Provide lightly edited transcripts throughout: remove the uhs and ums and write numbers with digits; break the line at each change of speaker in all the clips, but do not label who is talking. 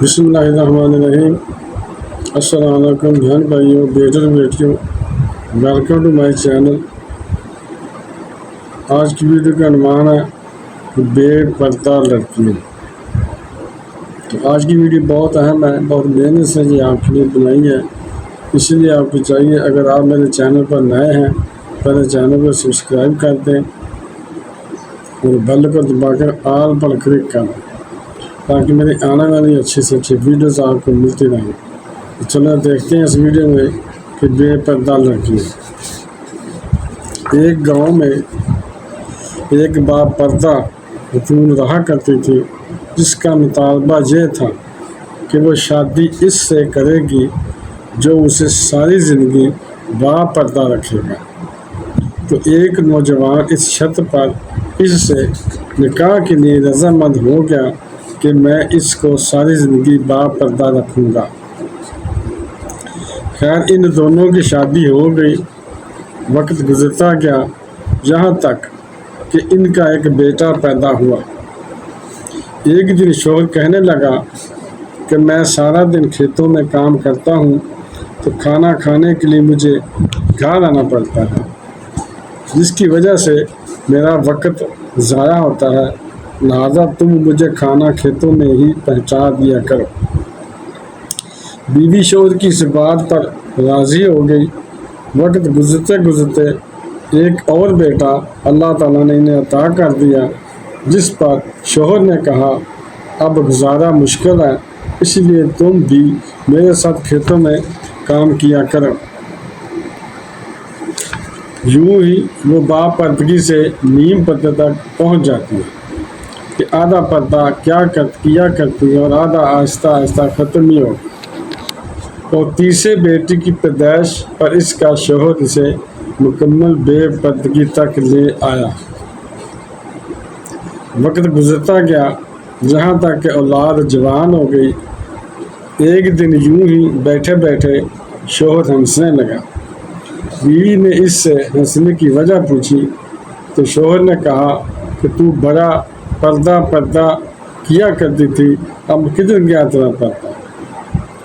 بسم اللہ الرحمن الرحیم۔ السلام علیکم بہن بھائیوں، بیٹر بیٹیوں، ویلکم ٹو مائی چینل۔ آج کی ویڈیو کا عنوان ہے بے پردہ لڑکیاں۔ تو آج کی ویڈیو بہت اہم ہے، بہت محنت سے یہ آپ کے لیے بنائی ہے، اس لیے آپ کو چاہیے اگر آپ میرے چینل پر نئے ہیں پہلے چینل کو سبسکرائب کر دیں اور بیل کو دبا کر آل پر کلک کر دیں تاکہ میری آنے والی اچھی سے اچھی ویڈیوز آپ کو ملتی رہیں۔ تو چلو دیکھتے ہیں اس ویڈیو میں کہ بے پردہ لڑکیاں۔ ایک گاؤں میں ایک با پردہ خاتون رہا کرتی تھی جس کا مطالبہ یہ تھا کہ وہ شادی اس سے کرے گی جو اسے ساری زندگی با پردہ رکھے گا۔ تو ایک نوجوان اس شرط پر اس سے نکاح کے لیے رضامند ہو گیا کہ میں اس کو ساری زندگی با پردہ رکھوں گا۔ خیر ان دونوں کی شادی ہو گئی۔ وقت گزرتا گیا یہاں تک کہ ان کا ایک بیٹا پیدا ہوا۔ ایک دن شوہر کہنے لگا کہ میں سارا دن کھیتوں میں کام کرتا ہوں تو کھانا کھانے کے لیے مجھے گھر آنا پڑتا ہے، جس کی وجہ سے میرا وقت ضائع ہوتا ہے، لہذا تم مجھے کھانا کھیتوں میں ہی پہنچا دیا کرو۔ بیوی شوہر کی اس بات پر راضی ہو گئی۔ وقت گزرتے گزرتے ایک اور بیٹا اللہ تعالیٰ نے انہیں عطا کر دیا، جس پر شوہر نے کہا اب گزارا مشکل ہے، اس لیے تم بھی میرے ساتھ کھیتوں میں کام کیا کرو۔ یوں ہی وہ با پردگی سے نیم پردے تک پہنچ جاتی ہے کہ آدھا پردہ کیا کرتی ہے اور آدھا آہستہ آہستہ ختم ہی ہو۔ اور تیسرے بیٹی کی پیدائش پر اس کا شوہر اسے مکمل بے پردگی تک لے آیا۔ وقت گزرتا گیا جہاں تک کہ اولاد جوان ہو گئی۔ ایک دن یوں ہی بیٹھے بیٹھے شوہر ہنسنے لگا۔ بیوی نے اس سے ہنسنے کی وجہ پوچھی تو شوہر نے کہا کہ تو بڑا پردہ کیا کرتی تھی، اب کدھر گیا تیرا پردہ؟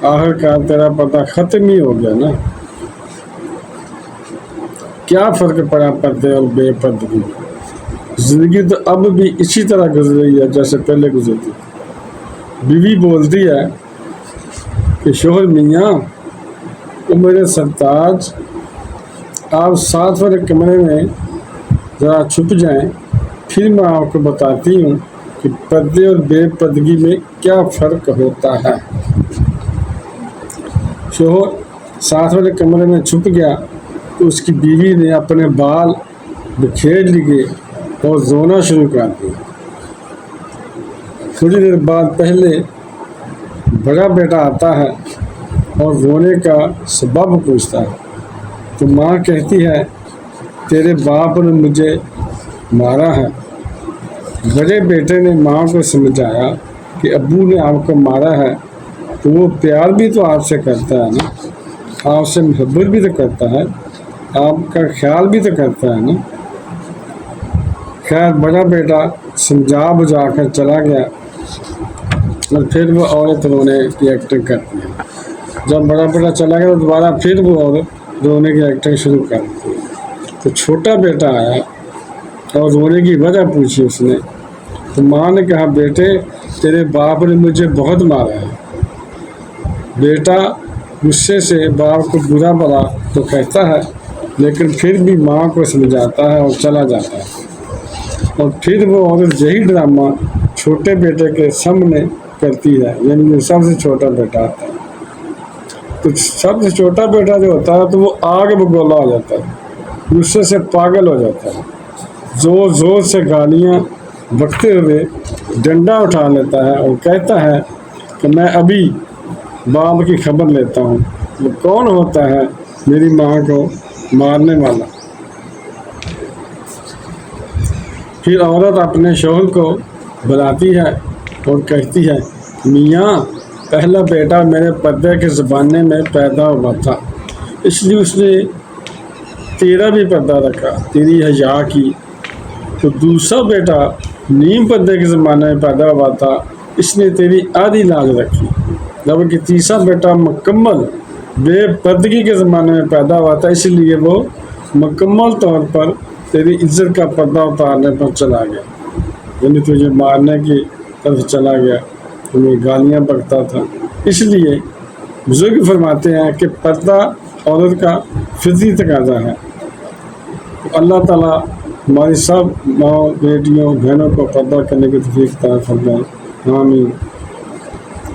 آخرکار تیرا پردہ ختم ہی ہو گیا نا۔ کیا فرق پڑا پردے اور بے پردگی؟ زندگی تو اب بھی اسی طرح گزر رہی ہے جیسے پہلے گزرتی تھی۔ بیوی بولتی ہے کہ شوہر میاں تو میرے سرتاج آپ ساتھ والے کمرے میں ذرا چھپ جائیں، پھر میں آپ کو بتاتی ہوں کہ پردے اور بے پردگی میں کیا فرق ہوتا ہے۔ شوہر ساتھ والے کمرے میں چھپ گیا تو اس کی بیوی نے اپنے بال بکھیر لیے اور رونا شروع کر دیا۔ تھوڑی دیر بعد پہلے بڑا بیٹا آتا ہے اور رونے کا سبب پوچھتا ہے تو ماں کہتی ہے تیرے باپ نے مجھے مارا ہے۔ بڑے بیٹے نے ماں کو سمجھایا کہ ابو نے آپ کو مارا ہے تو وہ پیار بھی تو آپ سے کرتا ہے نا، آپ سے محبت بھی تو کرتا ہے، آپ کا خیال بھی تو کرتا ہے نا۔ خیر بڑا بیٹا سمجھا بجھا کر چلا گیا اور پھر وہ عورت رونے کی ایکٹنگ کرتی ہے۔ جب بڑا بیٹا چلا گیا تو دوبارہ پھر وہ عورت رونے کی ایکٹنگ شروع کر دی۔ تو چھوٹا بیٹا آیا اور رونے کی وجہ پوچھی اس نے تو ماں نے کہا بیٹے تیرے باپ نے مجھے بہت مارا ہے۔ بیٹا غصے سے باپ کو برا بھلا تو کہتا ہے لیکن پھر بھی ماں کو سمجھاتا ہے اور چلا جاتا ہے۔ اور پھر وہ عورت یہی ڈرامہ چھوٹے بیٹے کے سامنے کرتی ہے، یعنی جو سب سے چھوٹا بیٹا ہوتا ہے۔ تو سب سے چھوٹا بیٹا جو ہوتا ہے تو وہ آگ بگولا ہو جاتا ہے، غصے سے پاگل ہو جاتا ہے، زور زور سے گالیاں بکتے ہوئے ڈنڈا اٹھا لیتا ہے اور کہتا ہے کہ میں ابھی باپ کی خبر لیتا ہوں، وہ کون ہوتا ہے میری ماں کو مارنے والا۔ پھر عورت اپنے شوہر کو بلاتی ہے اور کہتی ہے میاں پہلا بیٹا میرے پردے کے زمانے میں پیدا ہوا تھا، اس لیے اس نے تیرا بھی پردہ رکھا، تیری حیا کی۔ تو دوسرا بیٹا نیم پردے کے زمانے میں پیدا ہوا تھا، اس نے تیری آدھی لاج رکھی، جبکہ تیسرا بیٹا مکمل بے پردگی کے زمانے میں پیدا ہوا تھا، اس لیے وہ مکمل طور پر تیری عزت کا پردہ اتارنے پر چلا گیا، یعنی تجھے مارنے کی طرف چلا گیا، تمہیں گالیاں بکتا تھا۔ اس لیے بزرگ فرماتے ہیں کہ پردہ عورت کا فطری تقاضا ہے۔ اللہ تعالیٰ ہماری سب ماؤں، بیٹیوں، بہنوں کو پردہ کرنے کی توفیق عطا فرمائے، آمین۔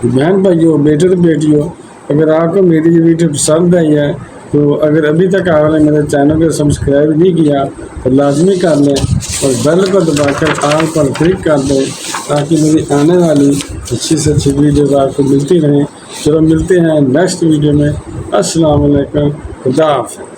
بہن بھائیوں، بیٹے تو بیٹیوں، اگر آپ کو میری یہ ویڈیو پسند آئی ہے تو اگر ابھی تک آپ نے میرے چینل کو سبسکرائب نہیں کیا تو لازمی کر لیں اور بیل کو دبا کر آل پر کلک کر دیں تاکہ میری آنے والی اچھی سے اچھی ویڈیوز آپ کو ملتی رہیں۔ چلو ملتے ہیں نیکسٹ ویڈیو میں۔ السلام علیکم، خدا حافظ۔